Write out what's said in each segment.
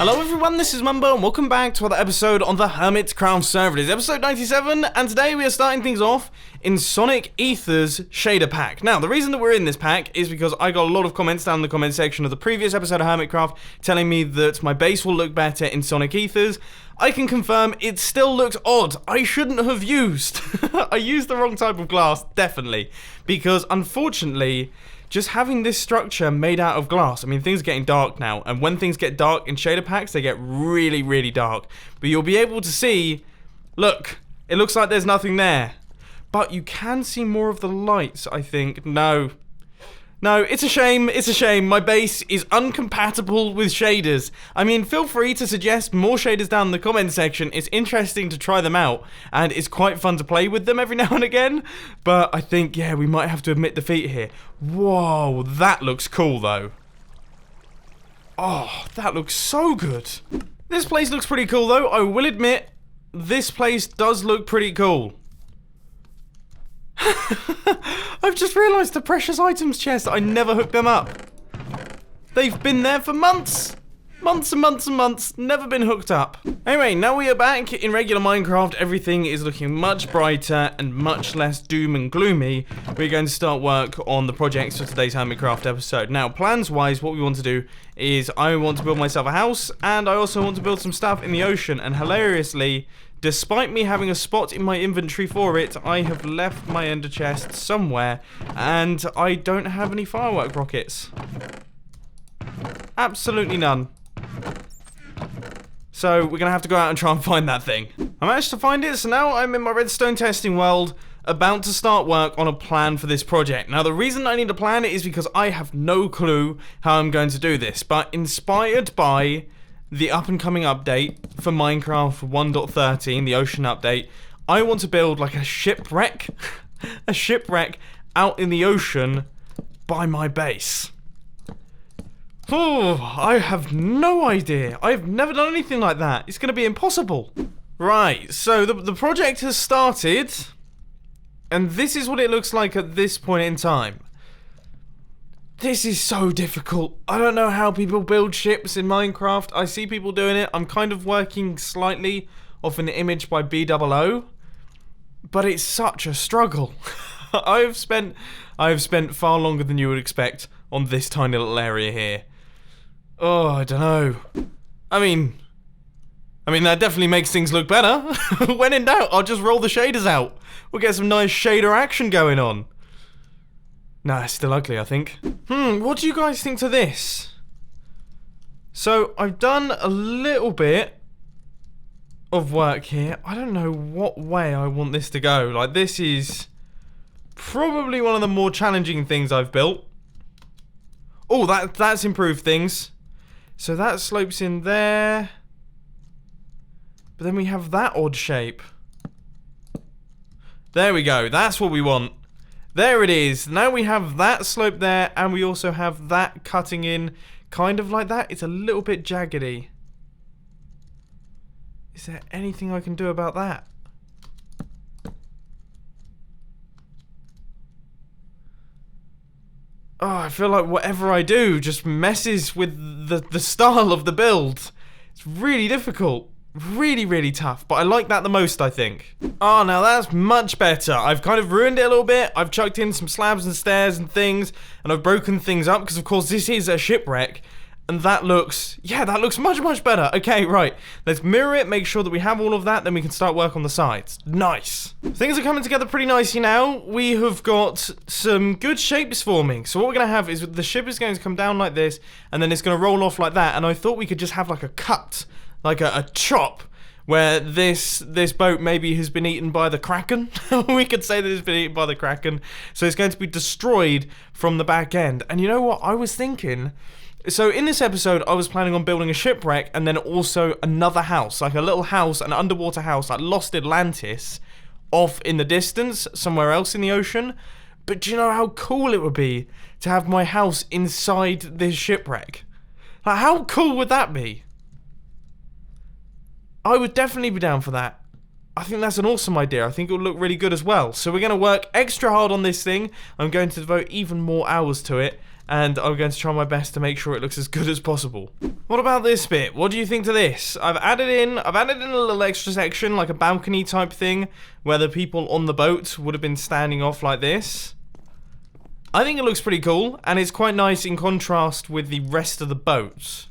Hello everyone, this is Mumbo and welcome back to another episode on the Hermitcraft server. It is episode 97 and today we are starting things off in Sonic Ether's shader pack. Now, the reason that we're in this pack is because I got a lot of comments down in the comment section of the previous episode of Hermitcraft telling me that my base will look better in Sonic Ethers. I can confirm it still looks odd. I shouldn't have used. I used the wrong type of glass, definitely, because unfortunately, just having this structure made out of glass, I mean, things are getting dark now, and when things get dark in shader packs, they get really, really dark. But you'll be able to see, look, it looks like there's nothing there. But you can see more of the lights, I think. No, it's a shame, my base is uncompatible with shaders. I mean, feel free to suggest more shaders down in the comment section. It's interesting to try them out, and it's quite fun to play with them every now and again. But I think, yeah, we might have to admit defeat here. Whoa, that looks cool, though. Oh, that looks so good. This place looks pretty cool, though. I will admit, this place does look pretty cool. I've just realised the precious items chest. I never hooked them up. They've been there for months. Months and months and months. Never been hooked up. Anyway, now we are back in regular Minecraft. Everything is looking much brighter and much less doom and gloomy. We're going to start work on the projects for today's Hermitcraft episode. Now, plans-wise, what we want to do is I want to build myself a house, and I also want to build some stuff in the ocean. And hilariously, despite me having a spot in my inventory for it, I have left my ender chest somewhere, and I don't have any firework rockets. Absolutely none. So we're going to have to go out and try and find that thing. I managed to find it, so now I'm in my redstone testing world, about to start work on a plan for this project. Now, the reason I need a plan is because I have no clue how I'm going to do this, but inspired by the up-and-coming update for Minecraft 1.13, the ocean update, I want to build like a shipwreck, a shipwreck out in the ocean by my base. Oh, I have no idea. I've never done anything like that. It's going to be impossible. Right, so the project has started, and this is what it looks like at this point in time. This is so difficult. I don't know how people build ships in Minecraft. I see people doing it. I'm kind of working slightly off an image by BOO, but it's such a struggle. I have spent far longer than you would expect on this tiny little area here. Oh, I don't know. I mean that definitely makes things look better. When in doubt, I'll just roll the shaders out. We'll get some nice shader action going on. Nah, it's still ugly, I think. What do you guys think to this? So, I've done a little bit of work here. I don't know what way I want this to go. Like, this is probably one of the more challenging things I've built. Oh, that's improved things. So that slopes in there. But then we have that odd shape. There we go. That's what we want. There it is. Now we have that slope there, and we also have that cutting in kind of like that. It's a little bit jaggedy. Is there anything I can do about that? Oh, I feel like whatever I do just messes with the style of the build. It's really difficult. Really, really tough, but I like that the most, I think. Oh, now that's much better. I've kind of ruined it a little bit. I've chucked in some slabs and stairs and things, and I've broken things up, because of course this is a shipwreck, and that looks, yeah, that looks much, much better. Okay, right. Let's mirror it, make sure that we have all of that, then we can start work on the sides. Nice. Things are coming together pretty nicely now. We have got some good shapes forming. So what we're going to have is the ship is going to come down like this, and then it's going to roll off like that, and I thought we could just have like a cut, like a chop, where this boat maybe has been eaten by the Kraken. We could say that it's been eaten by the Kraken. So it's going to be destroyed from the back end. And you know what? I was thinking, so in this episode, I was planning on building a shipwreck and then also another house, like a little house, an underwater house, like Lost Atlantis, off in the distance, somewhere else in the ocean. But do you know how cool it would be to have my house inside this shipwreck? Like, how cool would that be? I would definitely be down for that. I think that's an awesome idea. I think it will look really good as well. So we're going to work extra hard on this thing. I'm going to devote even more hours to it. and I'm going to try my best to make sure it looks as good as possible. What about this bit? What do you think to this? I've added in a little extra section, like a balcony type thing, where the people on the boat would have been standing off like this. I think it looks pretty cool, and it's quite nice in contrast with the rest of the boat.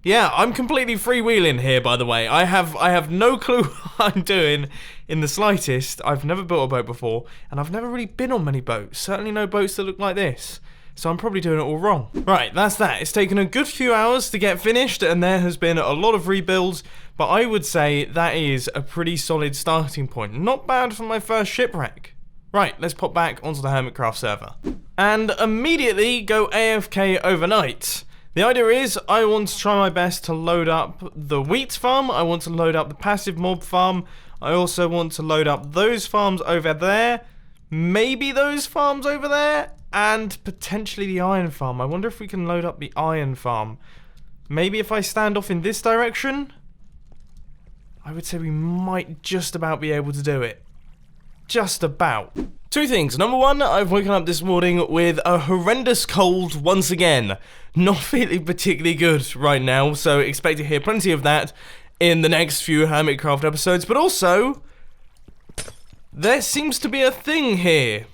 Yeah, I'm completely freewheeling here, by the way. I have no clue what I'm doing in the slightest. I've never built a boat before, and I've never really been on many boats. Certainly no boats that look like this. So I'm probably doing it all wrong. Right, that's that. It's taken a good few hours to get finished, and there has been a lot of rebuilds, but I would say that is a pretty solid starting point. Not bad for my first shipwreck. Right, let's pop back onto the Hermitcraft server. And immediately go AFK overnight. The idea is, I want to try my best to load up the wheat farm, I want to load up the passive mob farm, I also want to load up those farms over there, maybe those farms over there, and potentially the iron farm. I wonder if we can load up the iron farm. Maybe if I stand off in this direction, I would say we might just about be able to do it. Just about. Two things. Number one, I've woken up this morning with a horrendous cold once again. Not feeling particularly good right now, so expect to hear plenty of that in the next few Hermitcraft episodes. But also, there seems to be a thing here.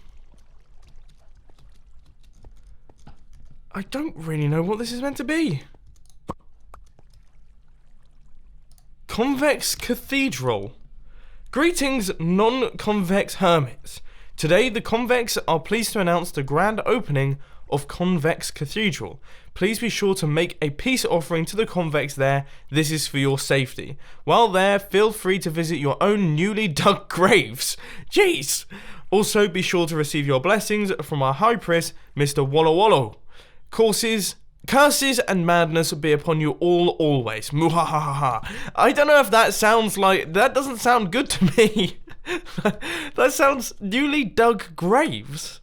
I don't really know what this is meant to be. Convex Cathedral. Greetings, non-convex hermits. Today, the Convex are pleased to announce the grand opening of Convex Cathedral. Please be sure to make a peace offering to the Convex there. This is for your safety. While there, feel free to visit your own newly dug graves. Jeez! Also, be sure to receive your blessings from our High Priest, Mr. Wallo Wallo. Curses and madness be upon you all always. Muhahaha. I don't know if that sounds like... That doesn't sound good to me. That sounds newly dug graves.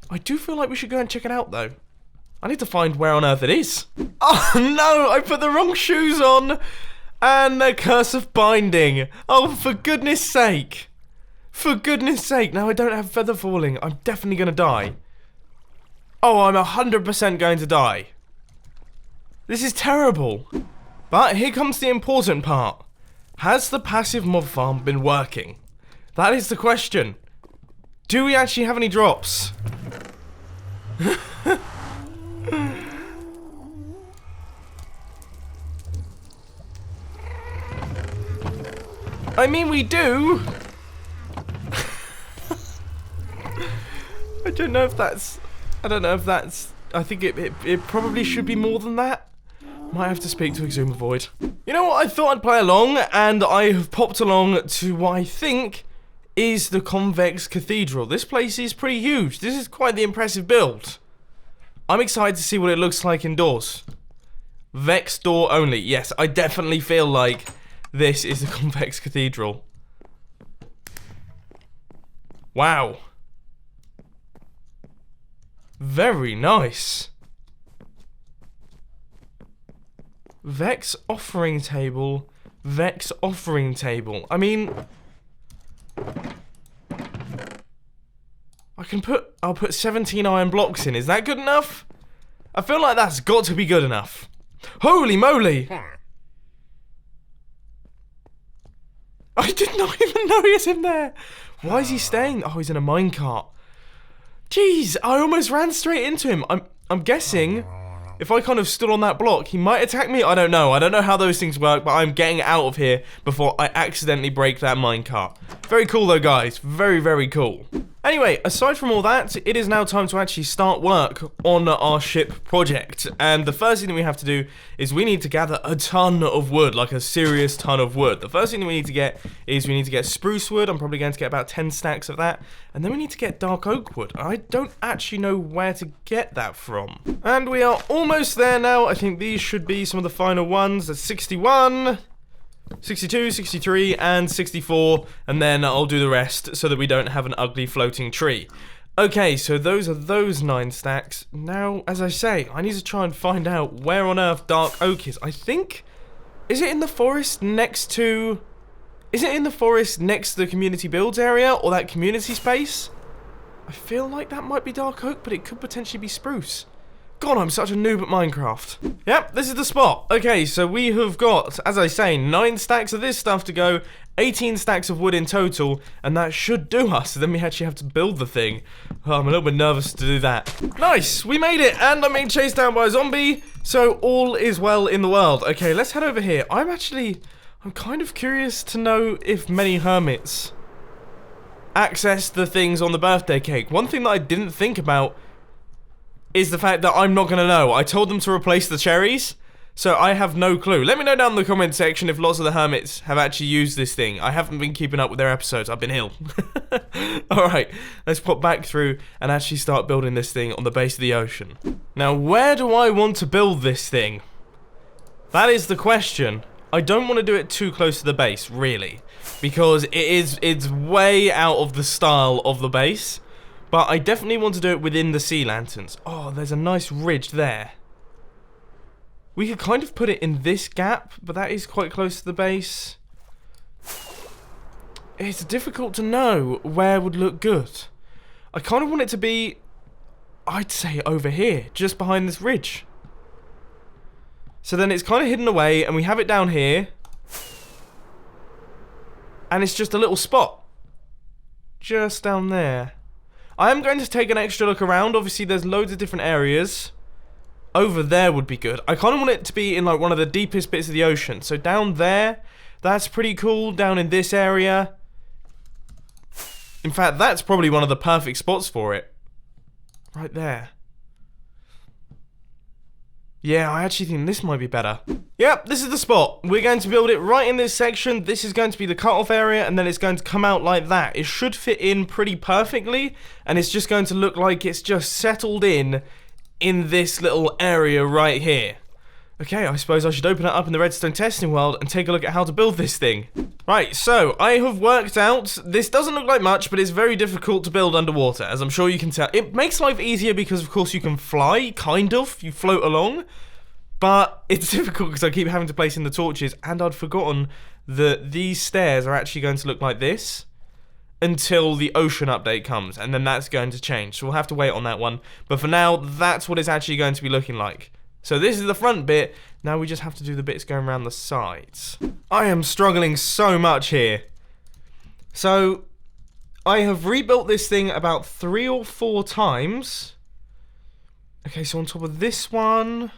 I do feel like we should go and check it out, though. I need to find where on earth it is. Oh, no! I put the wrong shoes on! And the curse of binding. Oh, for goodness sake. For goodness sake. Now I don't have feather falling. I'm definitely going to die. Oh, I'm 100% going to die. This is terrible. But here comes the important part. Has the passive mob farm been working? That is the question. Do we actually have any drops? I mean, we do. I don't know if that's... I think it probably should be more than that. Might have to speak to Exuma Void. You know what? I thought I'd play along, and I have popped along to what I think is the Convex Cathedral. This place is pretty huge. This is quite the impressive build. I'm excited to see what it looks like indoors. Vex door only. Yes, I definitely feel like this is the Convex Cathedral. Wow. Very nice. Vex offering table. Vex offering table. I mean, I'll put 17 iron blocks in. Is that good enough? I feel like that's got to be good enough. Holy moly! I did not even know he was in there. Why is he staying? Oh, he's in a minecart. Jeez, I almost ran straight into him. I'm guessing if I kind of stood on that block, he might attack me. I don't know. I don't know how those things work, but I'm getting out of here before I accidentally break that minecart. Very cool though, guys. Very, very cool. Anyway, aside from all that, it is now time to actually start work on our ship project. And the first thing that we have to do is we need to gather a ton of wood, like a serious ton of wood. The first thing that we need to get is we need to get spruce wood. I'm probably going to get about 10 stacks of that. And then we need to get dark oak wood. I don't actually know where to get that from. And we are almost there now. I think these should be some of the final ones. That's 61... 62, 63, and 64, and then I'll do the rest so that we don't have an ugly floating tree. Okay, so those are those 9 stacks. Now, as I say, I need to try and find out where on earth dark oak is. I think... Is it in the forest next to... Is it in the forest next to the community builds area, or that community space? I feel like that might be dark oak, but it could potentially be spruce. God, I'm such a noob at Minecraft. Yep, this is the spot. Okay, so we have got, as I say, 9 stacks of this stuff to go, 18 stacks of wood in total, and that should do us. Then we actually have to build the thing. Oh, I'm a little bit nervous to do that. Nice, we made it, and I'm being chased down by a zombie, so all is well in the world. Okay, let's head over here. I'm kind of curious to know if many hermits access the things on the birthday cake. One thing that I didn't think about is the fact that I'm not going to know. I told them to replace the cherries, so I have no clue. Let me know down in the comment section if lots of the hermits have actually used this thing. I haven't been keeping up with their episodes. I've been ill. Alright, let's pop back through and actually start building this thing on the base of the ocean. Now, where do I want to build this thing? That is the question. I don't want to do it too close to the base, really, because it's way out of the style of the base. But I definitely want to do it within the sea lanterns. Oh, there's a nice ridge there. We could kind of put it in this gap, but that is quite close to the base. It's difficult to know where would look good. I kind of want it to be, I'd say, over here, just behind this ridge. So then it's kind of hidden away, and we have it down here. And it's just a little spot. Just down there. I am going to take an extra look around. Obviously, there's loads of different areas. Over there would be good. I kind of want it to be in like one of the deepest bits of the ocean. So down there, that's pretty cool. Down in this area. In fact, that's probably one of the perfect spots for it. Right there. Yeah, I actually think this might be better. Yep, this is the spot. We're going to build it right in this section. This is going to be the cut-off area, and then it's going to come out like that. It should fit in pretty perfectly, and it's just going to look like it's just settled in this little area right here. Okay, I suppose I should open it up in the redstone testing world and take a look at how to build this thing. Right, so I have worked out, this doesn't look like much, but it's very difficult to build underwater, as I'm sure you can tell. It makes life easier because, of course, you can fly, kind of, you float along, but it's difficult because I keep having to place in the torches, and I'd forgotten that these stairs are actually going to look like this until the ocean update comes, and then that's going to change, so we'll have to wait on that one. But for now, that's what it's actually going to be looking like. So this is the front bit, now we just have to do the bits going around the sides. I am struggling so much here. So, I have rebuilt this thing about 3 or 4 times. Okay, so on top of this one...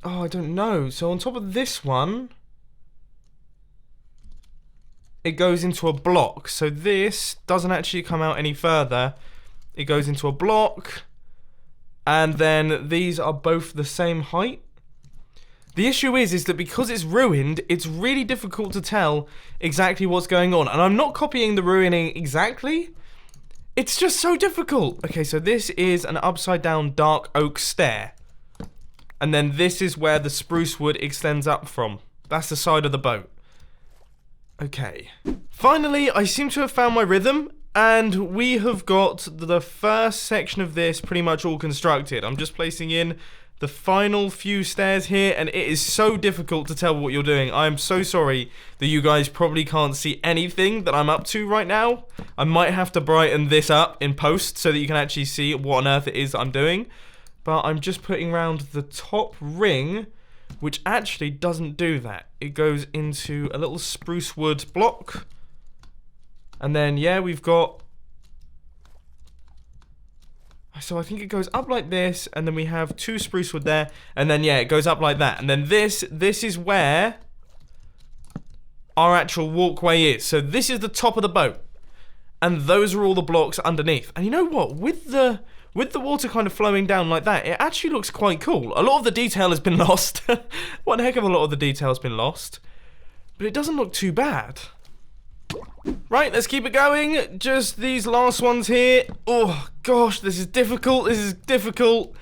Oh, I don't know. So on top of this one... it goes into a block. So this doesn't actually come out any further. It goes into a block... and then these are both the same height. The issue is that because it's ruined, it's really difficult to tell exactly what's going on. And I'm not copying the ruining exactly. It's just so difficult. Okay, so this is an upside down dark oak stair. And then this is where the spruce wood extends up from. That's the side of the boat. Okay. Finally, I seem to have found my rhythm. And we have got the first section of this pretty much all constructed. I'm just placing in the final few stairs here, and it is so difficult to tell what you're doing. I am so sorry that you guys probably can't see anything that I'm up to right now. I might have to brighten this up in post so that you can actually see what on earth it is that I'm doing. But I'm just putting around the top ring, which actually doesn't do that. It goes into a little spruce wood block. And then, yeah, we've got... so I think it goes up like this, and then we have 2 spruce wood there, and then, yeah, it goes up like that. And then this is where our actual walkway is. So this is the top of the boat. And those are all the blocks underneath. And you know what? With the water kind of flowing down like that, it actually looks quite cool. A lot of the detail has been lost. One heck of a lot of the detail has been lost. But it doesn't look too bad. Right, let's keep it going. Just these last ones here. Oh, gosh, this is difficult. This is difficult.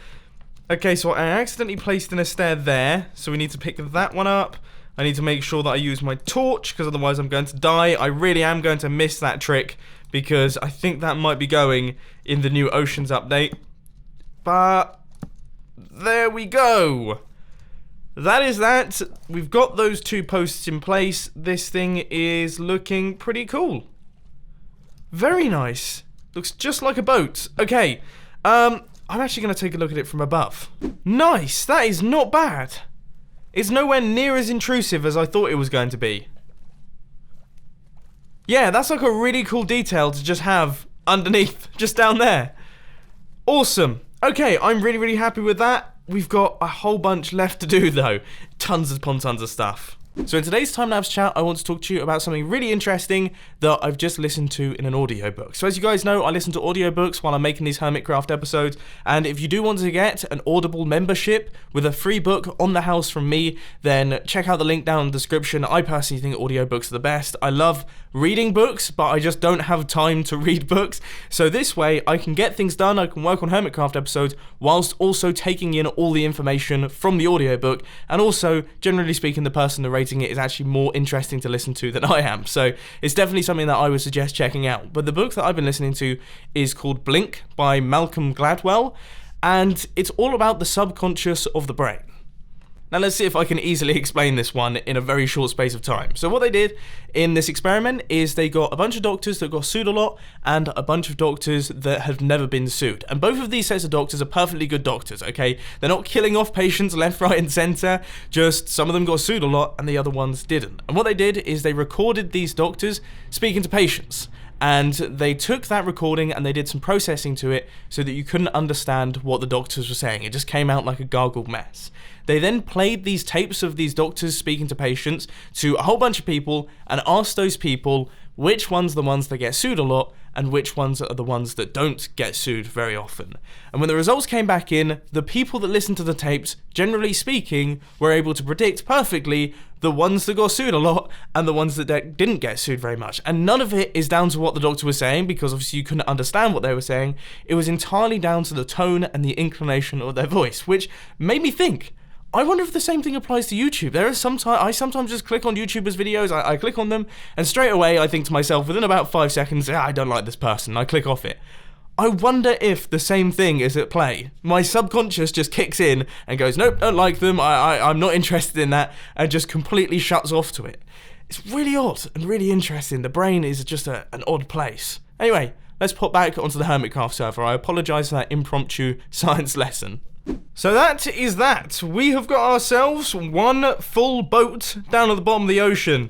Okay, so I accidentally placed in a stair there. So we need to pick that one up. I need to make sure that I use my torch, because otherwise I'm going to die. I really am going to miss that trick, because I think that might be going in the new Oceans update. But there we go. That is that. We've got those 2 posts in place. This thing is looking pretty cool. Very nice. Looks just like a boat. Okay, I'm actually going to take a look at it from above. Nice, that is not bad. It's nowhere near as intrusive as I thought it was going to be. Yeah, that's like a really cool detail to just have underneath, just down there. Awesome. Okay, I'm really, really happy with that. We've got a whole bunch left to do though. Tons upon tons of stuff. So in today's Timelapse Chat, I want to talk to you about something really interesting that I've just listened to in an audiobook. So as you guys know, I listen to audiobooks while I'm making these Hermitcraft episodes, and if you do want to get an Audible membership with a free book on the house from me, then check out the link down in the description. I personally think audiobooks are the best. I love reading books, but I just don't have time to read books. So this way, I can get things done, I can work on Hermitcraft episodes, whilst also taking in all the information from the audiobook, and also, generally speaking, the person narrating it is actually more interesting to listen to than I am. So it's definitely something that I would suggest checking out. But the book that I've been listening to is called Blink by Malcolm Gladwell, and it's all about the subconscious of the brain. Now let's see if I can easily explain this one in a very short space of time. So what they did in this experiment is they got a bunch of doctors that got sued a lot and a bunch of doctors that have never been sued. And both of these sets of doctors are perfectly good doctors, okay? They're not killing off patients left, right, and center. Just some of them got sued a lot and the other ones didn't. And what they did is they recorded these doctors speaking to patients. And they took that recording and they did some processing to it so that you couldn't understand what the doctors were saying. It just came out like a gargled mess. They then played these tapes of these doctors speaking to patients to a whole bunch of people and asked those people which ones are the ones that get sued a lot and which ones are the ones that don't get sued very often. And when the results came back in, the people that listened to the tapes, generally speaking, were able to predict perfectly the ones that got sued a lot and the ones that didn't get sued very much. And none of it is down to what the doctor was saying, because obviously you couldn't understand what they were saying. It was entirely down to the tone and the inclination of their voice, which made me think, I wonder if the same thing applies to YouTube. I sometimes just click on YouTubers' videos, I click on them, and straight away I think to myself, within about 5 seconds, I don't like this person, I click off it. I wonder if the same thing is at play. My subconscious just kicks in and goes, nope, don't like them, I'm not interested in that, and just completely shuts off to it. It's really odd and really interesting. The brain is just an odd place. Anyway, let's pop back onto the Hermitcraft server. I apologise for that impromptu science lesson. So that is that. We have got ourselves one full boat down at the bottom of the ocean.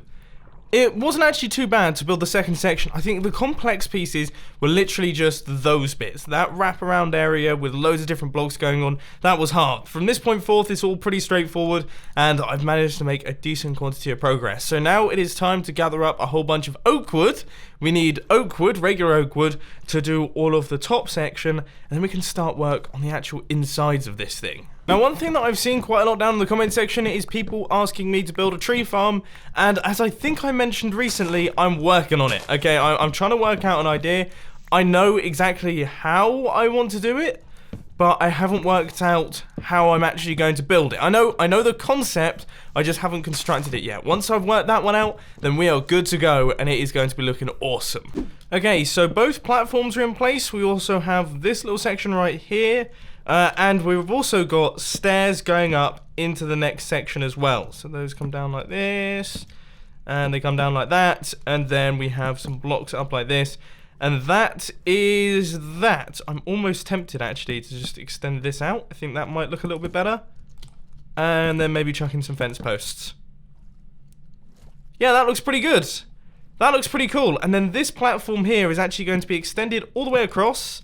It wasn't actually too bad to build the second section. I think the complex pieces were literally just those bits. That wraparound area with loads of different blocks going on, that was hard. From this point forth, it's all pretty straightforward, and I've managed to make a decent quantity of progress. So now it is time to gather up a whole bunch of oak wood. We need oak wood, regular oak wood, to do all of the top section, and then we can start work on the actual insides of this thing. Now, one thing that I've seen quite a lot down in the comment section is people asking me to build a tree farm, and as I think I mentioned recently, I'm working on it, okay? I'm trying to work out an idea. I know exactly how I want to do it, but I haven't worked out how I'm actually going to build it. I know the concept, I just haven't constructed it yet. Once I've worked that one out, then we are good to go, and it is going to be looking awesome. Okay, so both platforms are in place. We also have this little section right here, and we've also got stairs going up into the next section as well. So those come down like this, and they come down like that, and then we have some blocks up like this. And that is that. I'm almost tempted, actually, to just extend this out. I think that might look a little bit better. And then maybe chuck in some fence posts. Yeah, that looks pretty good. That looks pretty cool. And then this platform here is actually going to be extended all the way across.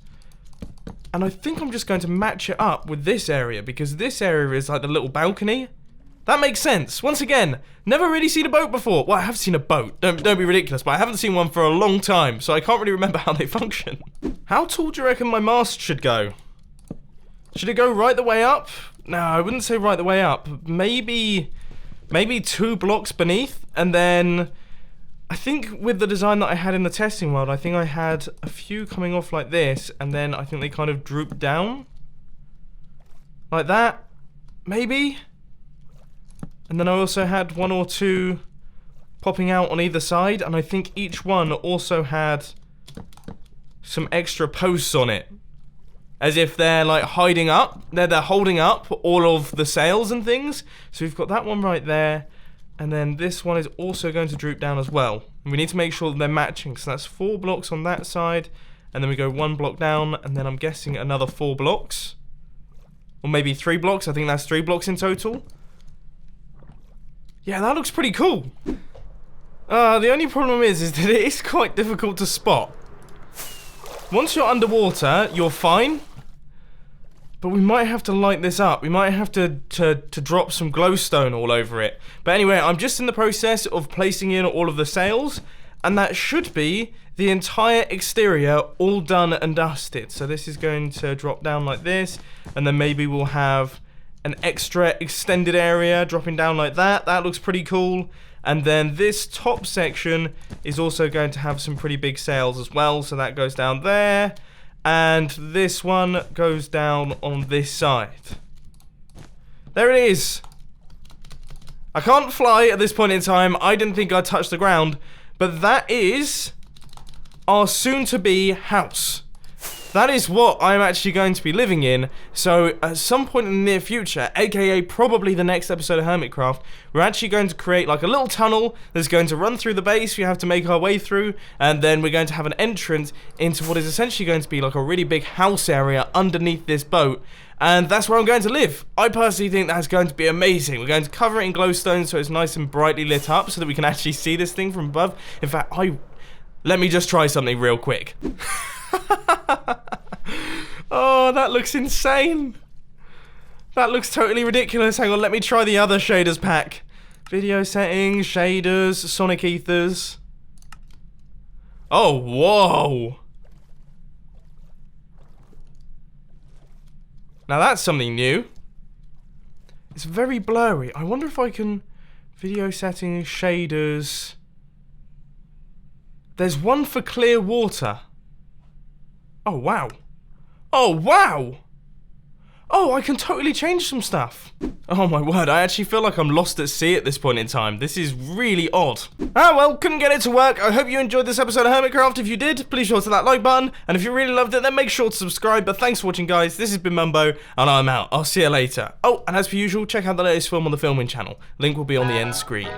And I think I'm just going to match it up with this area, because this area is like the little balcony. That makes sense. Once again, never really seen a boat before. Well, I have seen a boat. Don't be ridiculous, but I haven't seen one for a long time, so I can't really remember how they function. How tall do you reckon my mast should go? Should it go right the way up? No, I wouldn't say right the way up. Maybe 2 blocks beneath, and then I think with the design that I had in the testing world, I think I had a few coming off like this, and then I think they kind of drooped down. Like that, maybe? And then I also had 1 or 2 popping out on either side, and I think each one also had some extra posts on it. As if they're like hiding up, they're holding up all of the sails and things. So we've got that one right there, And then this one is also going to droop down as well. And we need to make sure that they're matching. So that's 4 blocks on that side. And then we go 1 block down. And then I'm guessing another 4 blocks. Or maybe 3 blocks. I think that's 3 blocks in total. Yeah, that looks pretty cool. The only problem is that it is quite difficult to spot. Once you're underwater, you're fine. But we might have to light this up. We might have to drop some glowstone all over it. But anyway, I'm just in the process of placing in all of the sails. And that should be the entire exterior all done and dusted. So this is going to drop down like this. And then maybe we'll have an extra extended area dropping down like that. That looks pretty cool. And then this top section is also going to have some pretty big sails as well. So that goes down there. And this one goes down on this side. There it is. I can't fly at this point in time. I didn't think I'd touch the ground. But that is our soon-to-be house. That is what I'm actually going to be living in. So at some point in the near future, aka probably the next episode of Hermitcraft, we're actually going to create like a little tunnel that's going to run through the base. We have to make our way through, and then we're going to have an entrance into what is essentially going to be like a really big house area underneath this boat. And that's where I'm going to live. I personally think that's going to be amazing. We're going to cover it in glowstone so it's nice and brightly lit up so that we can actually see this thing from above. In fact, let me just try something real quick. Oh, that looks insane. That looks totally ridiculous. Hang on, let me try the other shaders pack. Video settings, shaders, sonic ethers. Oh, whoa. Now that's something new. It's very blurry. I wonder if I can... Video settings, shaders... There's one for clear water. Oh, wow. Oh, wow! Oh, I can totally change some stuff. Oh my word, I actually feel like I'm lost at sea at this point in time. This is really odd. Ah well, couldn't get it to work. I hope you enjoyed this episode of Hermitcraft. If you did, please sure to that like button. And if you really loved it, then make sure to subscribe. But thanks for watching, guys. This has been Mumbo, and I'm out. I'll see you later. Oh, and as per usual, check out the latest film on the Filming channel. Link will be on the end screen.